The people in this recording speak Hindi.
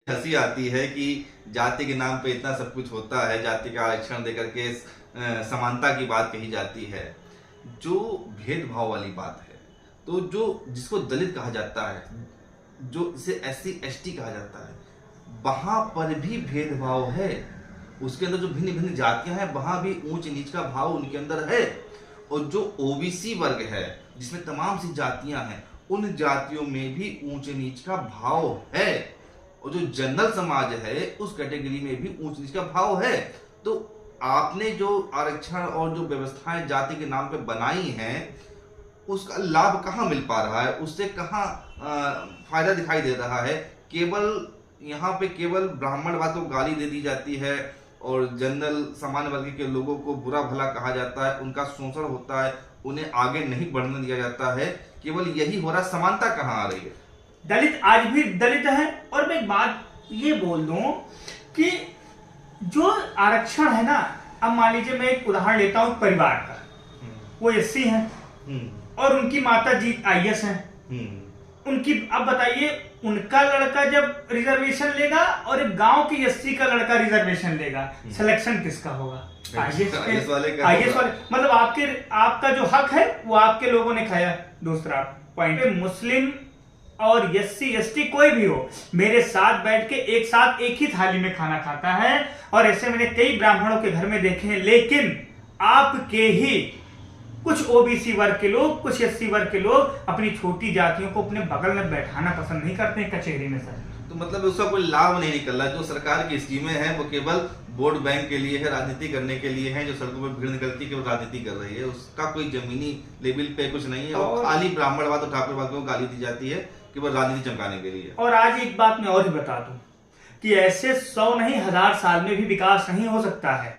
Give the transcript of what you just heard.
हंसी आती है कि जाति के नाम पे इतना सब कुछ होता है, जाति का आरक्षण देकर के समानता की बात कही जाती है। जो भेदभाव वाली बात है, तो जो जिसको दलित कहा जाता है, जो इसे एससी एसटी कहा जाता है, वहां पर भी भेदभाव है। उसके अंदर जो भिन्न भिन्न जातियां हैं, वहां भी ऊंच नीच का भाव उनके अंदर है। और जो ओबीसी वर्ग है, जिसमें तमाम सी जातियां हैं, उन जातियों में भी ऊंच नीच का भाव है। और जो जनरल समाज है, उस कैटेगरी में भी ऊंच नीच का भाव है। तो आपने जो आरक्षण और जो व्यवस्थाएं जाति के नाम पे बनाई हैं, उसका लाभ कहाँ मिल पा रहा है? उससे कहाँ फायदा दिखाई दे रहा है? केवल यहाँ पे केवल ब्राह्मणवाद को गाली दे दी जाती है और जनरल सामान्य वर्ग के लोगों को बुरा भला कहा जाता है, उनका शोषण होता है, उन्हें आगे नहीं बढ़ने दिया जाता है। केवल यही हो रहा, समानता कहाँ आ रही है? दलित आज भी दलित है। और मैं एक बात ये बोल दूं कि जो आरक्षण है ना, अब मान लीजिए मैं एक उदाहरण लेता हूं परिवार का, वो एससी हैं और उनकी माता जी आईएएस हैं। उनकी अब बताइए, उनका लड़का जब रिजर्वेशन लेगा और एक गांव के एससी का लड़का रिजर्वेशन लेगा, सिलेक्शन किसका होगा? आईएएस वाले। मतलब आपका जो हक है वो आपके लोगों ने खाया। दूसरा पॉइंट, मुस्लिम और एससी एसटी कोई भी हो, मेरे साथ बैठ के एक साथ एक ही थाली में खाना खाता है। और ऐसे मैंने कई ब्राह्मणों के घर में देखे हैं। लेकिन आपके ही कुछ ओबीसी वर्ग के लोग, कुछ एससी वर्ग के लोग अपनी छोटी जातियों को अपने बगल में बैठाना पसंद नहीं करते हैं कचहरी में। सर, तो मतलब उसका कोई लाभ नहीं निकल रहा। जो सरकार की स्कीमें हैं वो केवल वोट बैंक के लिए है, राजनीति करने के लिए है। जो सड़कों पर भीड़ निकलती है, केवल राजनीति कर रही है, उसका कोई जमीनी लेवल पे कुछ नहीं है। और खाली ब्राह्मणवाद और ठाकुरवाद को गाली दी जाती है केवल राजनीति चमकाने के लिए। और आज एक बात मैं और भी बता दूं कि ऐसे 100 नहीं 1000 साल में भी विकास नहीं हो सकता है।